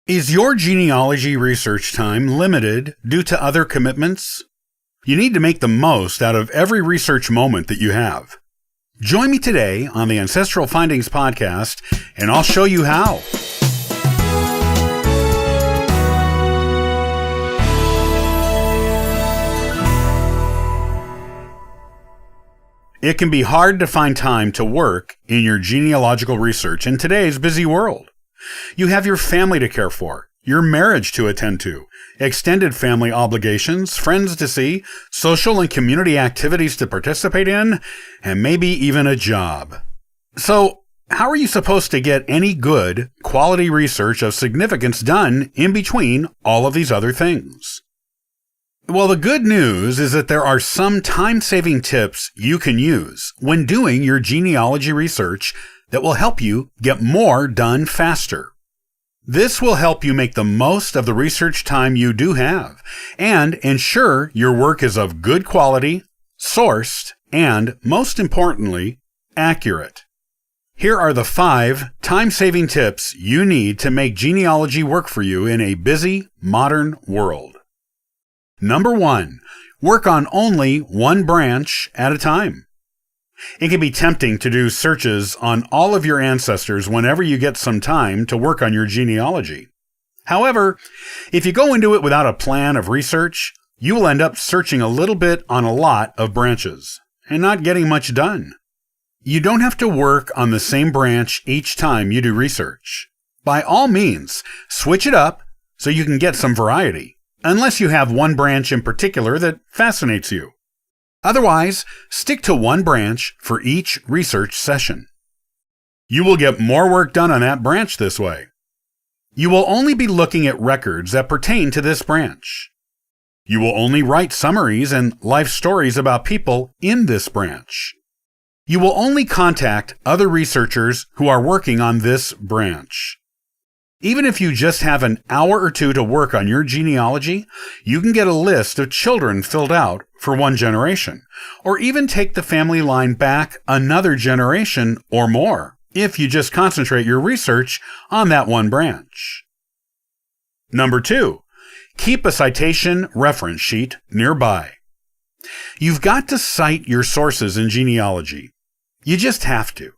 Is your genealogy research time limited due to other commitments? You need to make the most out of every research moment that you have. Join me today on the Ancestral Findings podcast, and I'll show you how. It can be hard to find time to work in your genealogical research in today's busy world. You have your family to care for, your marriage to attend to, extended family obligations, friends to see, social and community activities to participate in, and maybe even a job. So, how are you supposed to get any good, quality research of significance done in between all of these other things? Well, the good news is that there are some time-saving tips you can use when doing your genealogy research that will help you get more done faster. This will help you make the most of the research time you do have and ensure your work is of good quality, sourced, and, most importantly, accurate. Here are the 5 time-saving tips you need to make genealogy work for you in a busy, modern world. Number 1, work on only one branch at a time. It can be tempting to do searches on all of your ancestors whenever you get some time to work on your genealogy. However, if you go into it without a plan of research, you will end up searching a little bit on a lot of branches and not getting much done. You don't have to work on the same branch each time you do research. By all means, switch it up so you can get some variety, unless you have one branch in particular that fascinates you. Otherwise, stick to one branch for each research session. You will get more work done on that branch this way. You will only be looking at records that pertain to this branch. You will only write summaries and life stories about people in this branch. You will only contact other researchers who are working on this branch. Even if you just have an hour or two to work on your genealogy, you can get a list of children filled out for one generation, or even take the family line back another generation or more, if you just concentrate your research on that one branch. Number 2, keep a citation reference sheet nearby. You've got to cite your sources in genealogy. You just have to.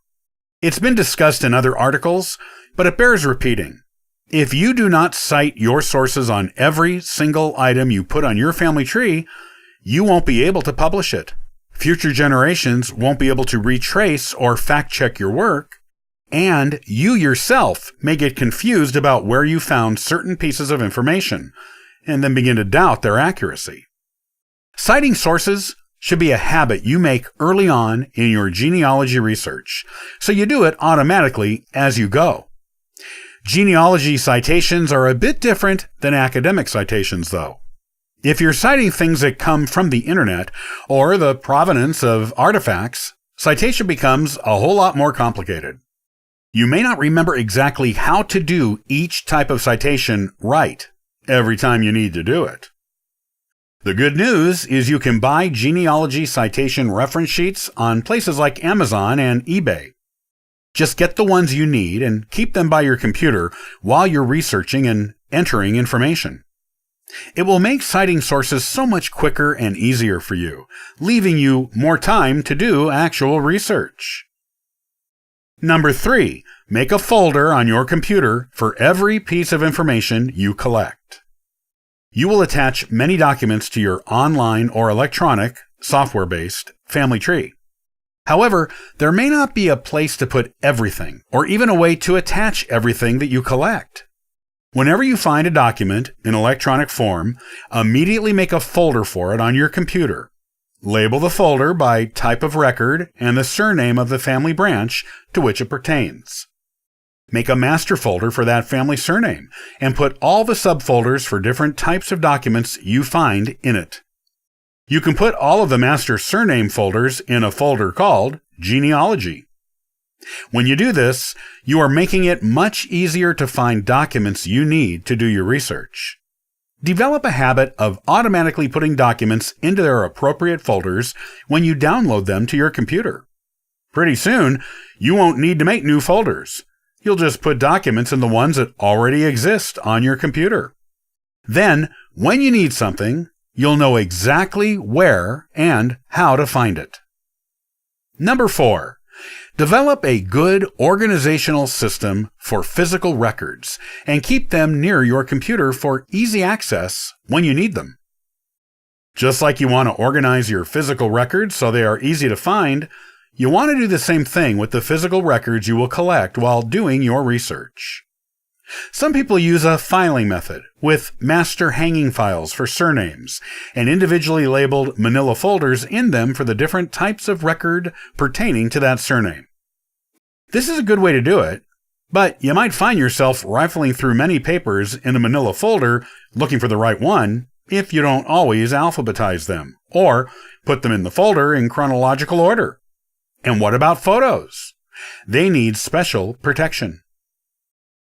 It's been discussed in other articles, but it bears repeating. If you do not cite your sources on every single item you put on your family tree, you won't be able to publish it. Future generations won't be able to retrace or fact-check your work, and you yourself may get confused about where you found certain pieces of information, and then begin to doubt their accuracy. Citing sources should be a habit you make early on in your genealogy research, so you do it automatically as you go. Genealogy citations are a bit different than academic citations, though. If you're citing things that come from the internet or the provenance of artifacts, citation becomes a whole lot more complicated. You may not remember exactly how to do each type of citation right every time you need to do it. The good news is you can buy genealogy citation reference sheets on places like Amazon and eBay. Just get the ones you need and keep them by your computer while you're researching and entering information. It will make citing sources so much quicker and easier for you, leaving you more time to do actual research. Number 3, make a folder on your computer for every piece of information you collect. You will attach many documents to your online or electronic, software-based family tree. However, there may not be a place to put everything, or even a way to attach everything that you collect. Whenever you find a document in electronic form, immediately make a folder for it on your computer. Label the folder by type of record and the surname of the family branch to which it pertains. Make a master folder for that family surname, and put all the subfolders for different types of documents you find in it. You can put all of the master surname folders in a folder called Genealogy. When you do this, you are making it much easier to find documents you need to do your research. Develop a habit of automatically putting documents into their appropriate folders when you download them to your computer. Pretty soon, you won't need to make new folders. You'll just put documents in the ones that already exist on your computer. Then, when you need something, you'll know exactly where and how to find it. Number 4. Develop a good organizational system for physical records and keep them near your computer for easy access when you need them. Just like you want to organize your physical records so they are easy to find, you want to do the same thing with the physical records you will collect while doing your research. Some people use a filing method with master hanging files for surnames and individually labeled manila folders in them for the different types of record pertaining to that surname. This is a good way to do it, but you might find yourself rifling through many papers in a manila folder looking for the right one if you don't always alphabetize them or put them in the folder in chronological order. And what about photos? They need special protection.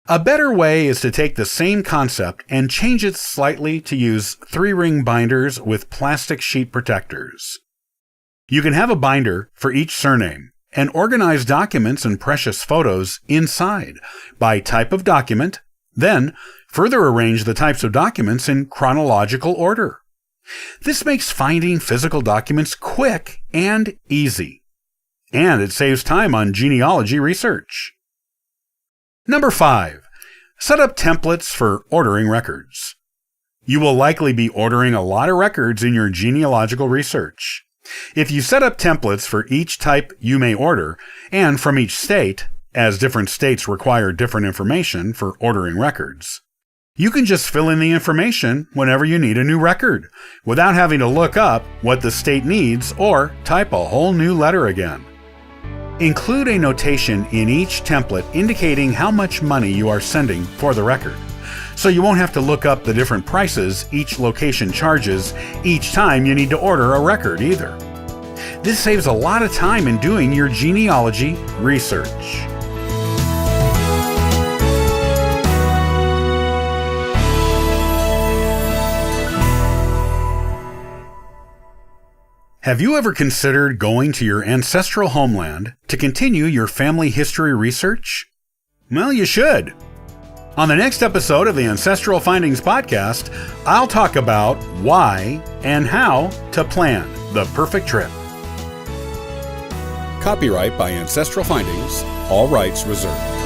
A better way is to take the same concept and change it slightly to use 3-ring binders with plastic sheet protectors. You can have a binder for each surname and organize documents and precious photos inside by type of document, then further arrange the types of documents in chronological order. This makes finding physical documents quick and easy, and it saves time on genealogy research. Number 5. Set up templates for ordering records. You will likely be ordering a lot of records in your genealogical research. If you set up templates for each type you may order, and from each state, as different states require different information for ordering records, you can just fill in the information whenever you need a new record, without having to look up what the state needs or type a whole new letter again. Include a notation in each template indicating how much money you are sending for the record, so you won't have to look up the different prices each location charges each time you need to order a record either. This saves a lot of time in doing your genealogy research. Have you ever considered going to your ancestral homeland to continue your family history research? Well, you should. On the next episode of the Ancestral Findings podcast, I'll talk about why and how to plan the perfect trip. Copyright by Ancestral Findings, all rights reserved.